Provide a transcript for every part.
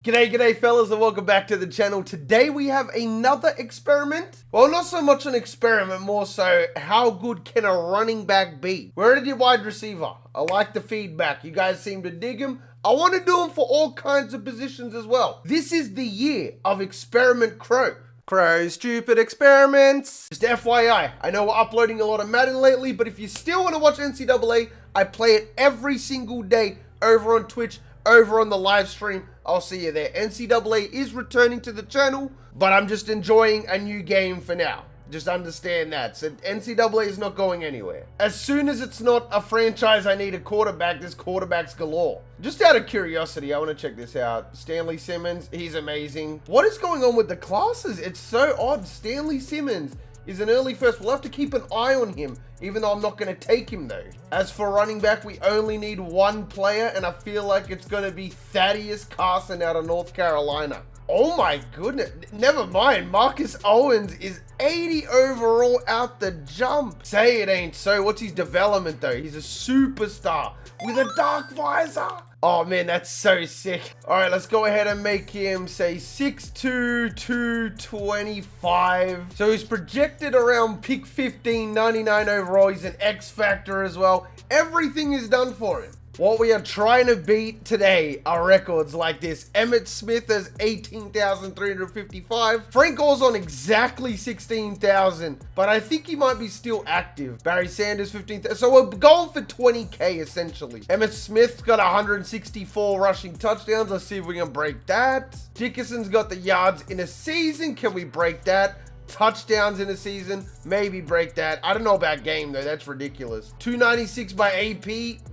G'day fellas, and welcome back to the channel. Today we have another experiment. Well, not so much an experiment, more so how good can a running back be? We already did wide receiver. I like the feedback. You guys seem to dig him. I want to do him for all kinds of positions as well. This is the year of Experiment Crowe. Crowe stupid experiments. Just FYI, I know we're uploading a lot of Madden lately, but if you still want to watch NCAA, I play it every single day over on Twitch, over on the live stream. I'll see you there. NCAA is returning to the channel, but I'm just enjoying a new game for now. Just understand that. So NCAA is not going anywhere. As soon as it's not a franchise I need a quarterback, there's quarterbacks galore. Just out of curiosity, I want to check this out. Stanley Simmons, he's amazing. What is going on with the classes? It's so odd. Stanley Simmons is an early first. We'll have to keep an eye on him, even though I'm not going to take him though. As for running back, we only need one player, and I feel like it's going to be Thaddeus Carson out of North Carolina. Oh my goodness. Never mind. Marcus Owens is 80 overall out the jump. Say it ain't so. What's his development though? He's a superstar with a dark visor. Oh man, that's so sick. All right, let's go ahead and make him say 6'2", 225. So he's projected around pick 15, 99 overall. He's an X factor as well. Everything is done for him. What we are trying to beat today are records like this. Emmitt Smith has 18,355. Frank Gore's on exactly 16,000, but I think he might be still active. Barry Sanders, 15,000. So we're going for 20K essentially. Emmitt Smith's got 164 rushing touchdowns. Let's see if we can break that. Dickerson's got the yards in a season. Can we break that? Touchdowns in a season, maybe break that. I don't know about game though, that's ridiculous. 296 by AP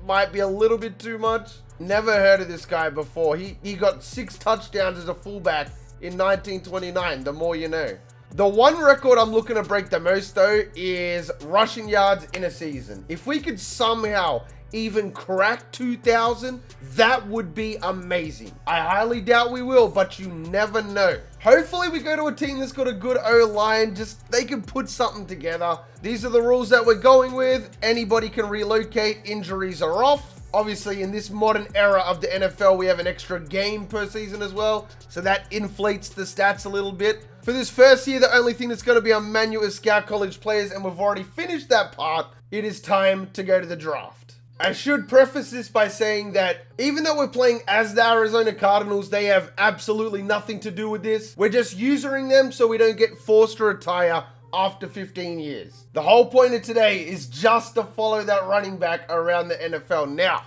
might be a little bit too much. Never heard of this guy before. He got 6 touchdowns as a fullback in 1929, the more you know. The one record I'm looking to break the most though is rushing yards in a season. If we could somehow even crack 2,000, that would be amazing. I highly doubt we will, but you never know. Hopefully we go to a team that's got a good O-line, just they can put something together. These are the rules that we're going with. Anybody can relocate, injuries are off. Obviously in this modern era of the NFL, we have an extra game per season as well, so that inflates the stats a little bit. For this first year, the only thing that's going to be on manual is scout college players, and we've already finished that part. It is time to go to the draft. I should preface this by saying that even though we're playing as the Arizona Cardinals, they have absolutely nothing to do with this. We're just using them so we don't get forced to retire after 15 years. The whole point of today is just to follow that running back around the NFL. Now,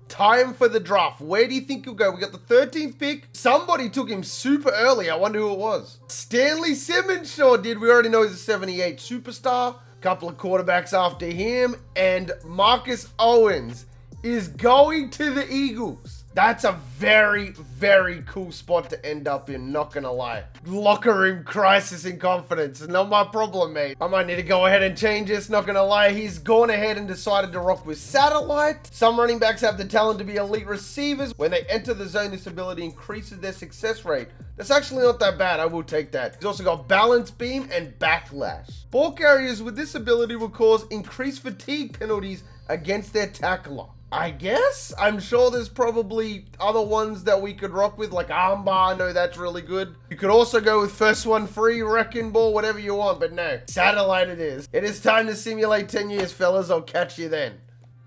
time for the draft. Where do you think you'll go? We got the 13th pick. Somebody took him super early. I wonder who it was. Stanley Simmons sure did. We already know he's a 78 superstar. Couple of quarterbacks after him, and Marcus Owens is going to the Eagles. That's a very, very cool spot to end up in, not gonna lie. Locker room crisis in confidence, not my problem, mate. I might need to go ahead and change this, not gonna lie. He's gone ahead and decided to rock with satellite. Some running backs have the talent to be elite receivers. When they enter the zone, this ability increases their success rate. That's actually not that bad, I will take that. He's also got balance beam and backlash. Ball carriers with this ability will cause increased fatigue penalties against their tackler. I guess? I'm sure there's probably other ones that we could rock with, like armbar. I know that's really good. You could also go with first one free, wrecking ball, whatever you want, but no. Satellite it is. It is time to simulate 10 years, fellas. I'll catch you then.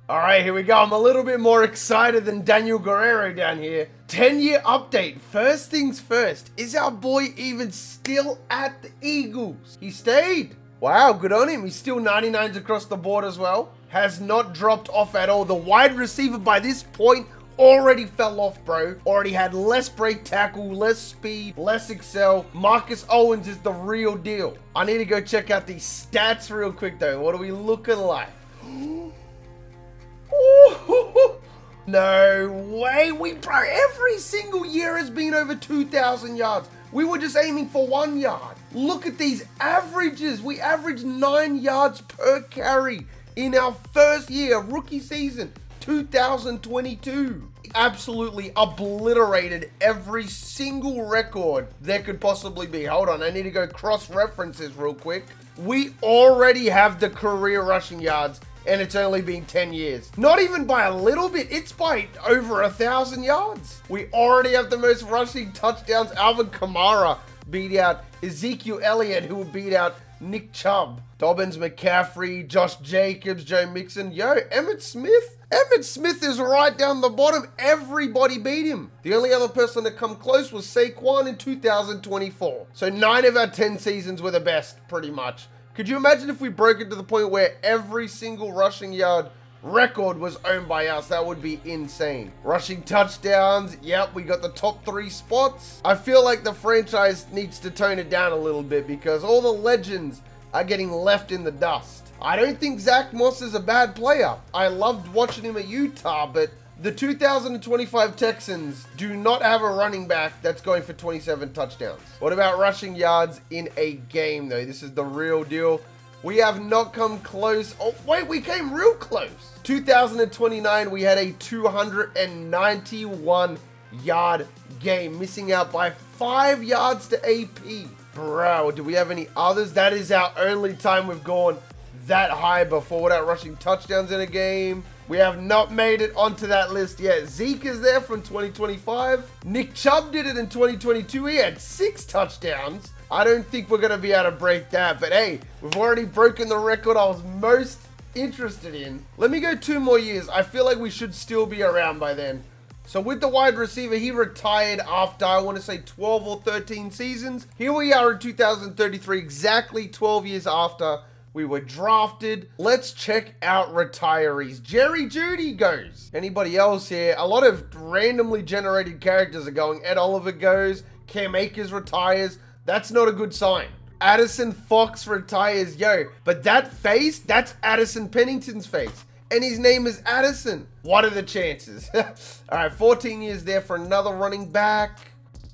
All right, here we go. I'm a little bit more excited than Daniel Guerrero down here. 10-year update. First things first. Is our boy even still at the Eagles? He stayed. Wow, good on him. He's still 99s across the board as well. Has not dropped off at all. The wide receiver by this point already fell off, bro. Already had less break tackle, less speed, less excel. Marcus Owens is the real deal. I need to go check out these stats real quick though. What are we looking like? No way. Bro, every single year has been over 2,000 yards. We were just aiming for 1 yard. Look at these averages. We averaged 9 yards per carry in our first year, rookie season, 2022. Absolutely obliterated every single record there could possibly be. Hold on, I need to go cross-reference this real quick. We already have the career rushing yards and it's only been 10 years. Not even by a little bit, it's by over 1,000 yards. We already have the most rushing touchdowns. Alvin Kamara beat out Ezekiel Elliott, who will beat out Nick Chubb. Dobbins, McCaffrey, Josh Jacobs, Joe Mixon. Yo, Emmitt Smith? Emmitt Smith is right down the bottom. Everybody beat him. The only other person to come close was Saquon in 2024. So 9 of our 10 seasons were the best, pretty much. Could you imagine if we broke it to the point where every single rushing yard record was owned by us? That would be insane. Rushing touchdowns, yep, we got the top 3 spots. I feel like the franchise needs to tone it down a little bit because all the legends are getting left in the dust. I don't think Zach Moss is a bad player. I loved watching him at Utah, but the 2025 Texans do not have a running back that's going for 27 touchdowns. What about rushing yards in a game, though? This is the real deal. We have not come close. Oh, wait, we came real close. 2029, we had a 291-yard game, missing out by 5 yards to AP. Bro, do we have any others? That is our only time we've gone that high before without rushing touchdowns in a game. We have not made it onto that list yet. Zeke is there from 2025. Nick Chubb did it in 2022. He had 6 touchdowns. I don't think we're going to be able to break that. But hey, we've already broken the record I was most interested in. Let me go 2 more years. I feel like we should still be around by then. So with the wide receiver, he retired after, I want to say, 12 or 13 seasons. Here we are in 2033, exactly 12 years after we were drafted. Let's check out retirees. Jerry Jeudy goes. Anybody else here? A lot of randomly generated characters are going. Ed Oliver goes. Cam Akers retires. That's not a good sign. Addison Fox retires. Yo, but that face, that's Addison Pennington's face. And his name is Addison. What are the chances? All right, 14 years there for another running back.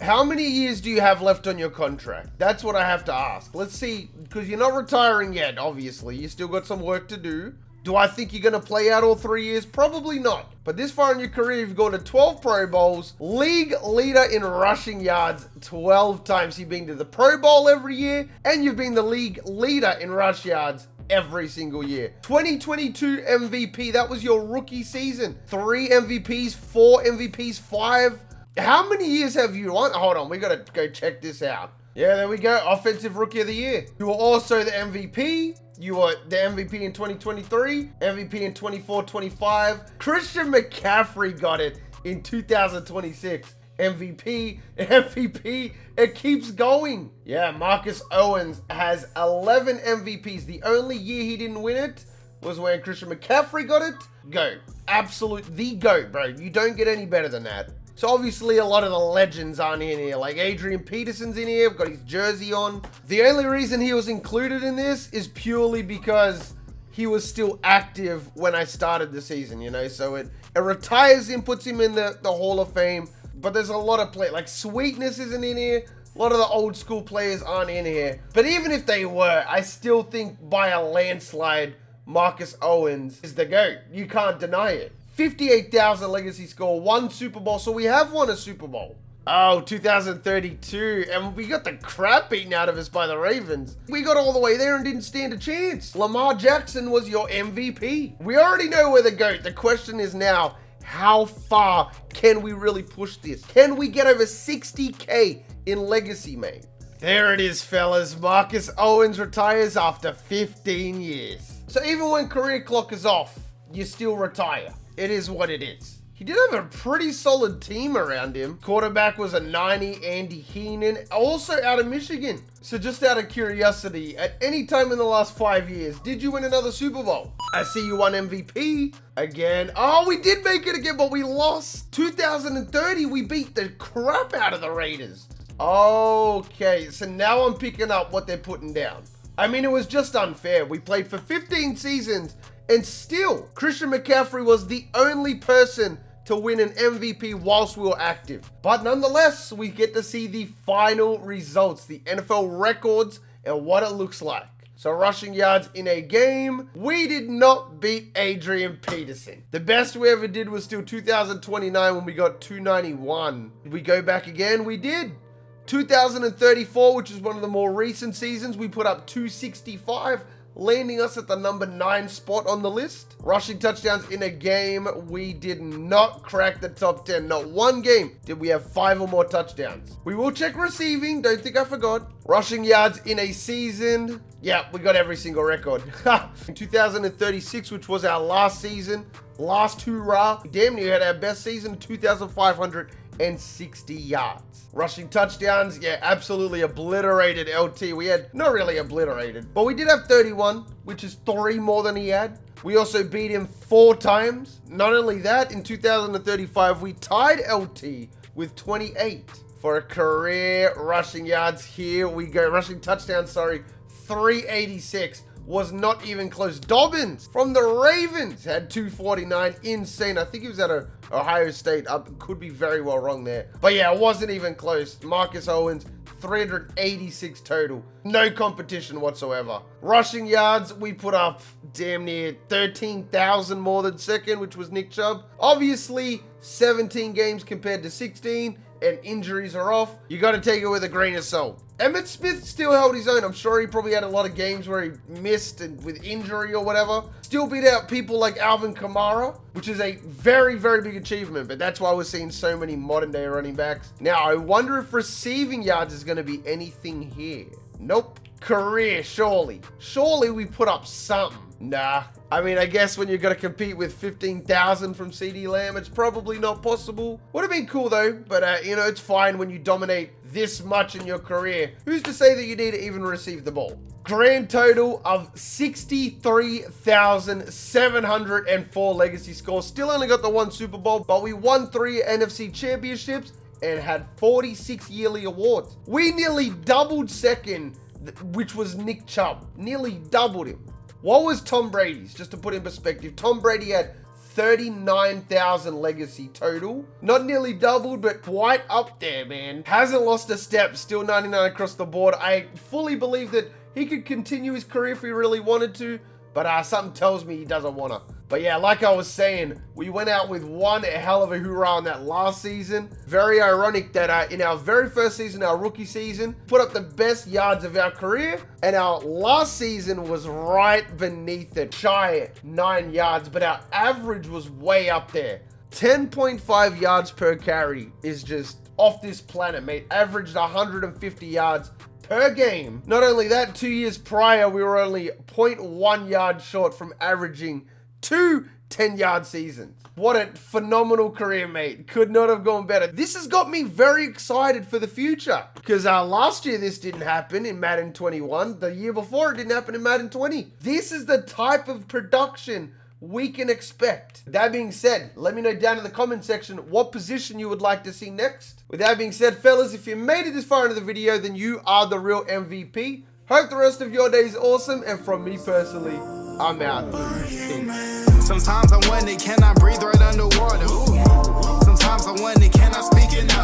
How many years do you have left on your contract? That's what I have to ask. Let's see, because you're not retiring yet, obviously. You still got some work to do. Do I think you're going to play out all 3 years? Probably not. But this far in your career, you've gone to 12 Pro Bowls, league leader in rushing yards 12 times. You've been to the Pro Bowl every year, and you've been the league leader in rush yards every single year. 2022 MVP, that was your rookie season. 3 MVPs, 4 MVPs, 5. How many years have you won? Hold on, we gotta go check this out. Yeah, there we go. Offensive Rookie of the Year. You were also the MVP. You were the MVP in 2023, MVP in 24-25. Christian McCaffrey got it in 2026. MVP, it keeps going. Yeah, Marcus Owens has 11 MVPs. The only year he didn't win it was when Christian McCaffrey got it. GOAT. Absolute the GOAT, bro. You don't get any better than that. So obviously a lot of the legends aren't in here. Like Adrian Peterson's in here. I've got his jersey on. The only reason he was included in this is purely because he was still active when I started the season, you know? So it retires him, puts him in the Hall of Fame. But there's a lot of play, like Sweetness isn't in here. A lot of the old school players aren't in here. But even if they were, I still think by a landslide, Marcus Owens is the GOAT. You can't deny it. 58,000 legacy score, 1 Super Bowl. So we have won a Super Bowl. Oh, 2032. And we got the crap beaten out of us by the Ravens. We got all the way there and didn't stand a chance. Lamar Jackson was your MVP. We already know we're the GOAT. The question is now, how far can we really push this? Can we get over 60K in legacy, mate? There it is, fellas. Marcus Owens retires after 15 years. So even when career clock is off, you still retire. It is what it is. He did have a pretty solid team around him. Quarterback was a 90, Andy Heenan, also out of Michigan. So just out of curiosity, at any time in the last 5 years, did you win another Super Bowl? I see you won MVP again. Oh, we did make it again, but we lost. 2030, we beat the crap out of the Raiders. Okay, so now I'm picking up what they're putting down. I mean, it was just unfair. We played for 15 seasons, and still, Christian McCaffrey was the only person to win an MVP whilst we were active. But nonetheless, we get to see the final results, the NFL records, and what it looks like. So rushing yards in a game, we did not beat Adrian Peterson. The best we ever did was still 2029 when we got 291. Did we go back again? We did. 2034, which is one of the more recent seasons, we put up 265. landing us at the number 9 spot on the list. Rushing touchdowns in a game, we did not crack the top 10. Not one game did we have 5 or more touchdowns. We will check receiving, don't think I forgot. Rushing yards in a season, yeah, we got every single record. In 2036, which was our last season, last hurrah, damn near had our best season, 2,560 yards. Rushing touchdowns, yeah, absolutely obliterated LT. We had, not really obliterated, but we did have 31, which is 3 more than he had. We also beat him 4 times. Not only that, in 2035, we tied LT with 28 for a career rushing yards. Here we go. Rushing touchdowns, sorry, 386. Was not even close. Dobbins from the Ravens had 249. Insane. I think he was at Ohio State. Could be very well wrong there. But yeah, it wasn't even close. Marcus Owens, 386 total. No competition whatsoever. Rushing yards, we put up damn near 13,000 more than second, which was Nick Chubb. Obviously, 17 games compared to 16, and injuries are off. You got to take it with a grain of salt. Emmitt Smith still held his own. I'm sure he probably had a lot of games where he missed and with injury or whatever. Still beat out people like Alvin Kamara, which is a very, very big achievement. But that's why we're seeing so many modern day running backs. Now, I wonder if receiving yards is going to be anything here. Nope. Career, surely. Surely we put up something. Nah. I mean, I guess when you're going to compete with 15,000 from CD Lamb, it's probably not possible. Would have been cool though, but you know, it's fine when you dominate this much in your career. Who's to say that you need to even receive the ball? Grand total of 63,704 legacy scores. Still only got the 1 Super Bowl, but we won 3 NFC championships and had 46 yearly awards. We nearly doubled second, which was Nick Chubb. Nearly doubled him. What was Tom Brady's? Just to put in perspective, Tom Brady had 39,000 legacy total. Not nearly doubled, but quite up there, man. Hasn't lost a step, still 99 across the board. I fully believe that he could continue his career if he really wanted to, but something tells me he doesn't want to. But yeah, like I was saying, we went out with one hell of a hoorah in that last season. Very ironic that in our very first season, our rookie season, put up the best yards of our career, and our last season was right beneath it, shy 9 yards, but our average was way up there. 10.5 yards per carry is just off this planet, mate. Averaged 150 yards per game. Not only that, 2 years prior, we were only 0.1 yards short from averaging 2 10-yard seasons. What a phenomenal career, mate. Could not have gone better. This has got me very excited for the future because last year this didn't happen in Madden 21. The year before it didn't happen in Madden 20. This is the type of production we can expect. That being said, let me know down in the comment section what position you would like to see next. With that being said, fellas, if you made it this far into the video, then you are the real MVP. Hope the rest of your day is awesome, and from me personally, I'm out. Peace. Sometimes I wonder, can I breathe right underwater? Sometimes I wonder, can I speak it now?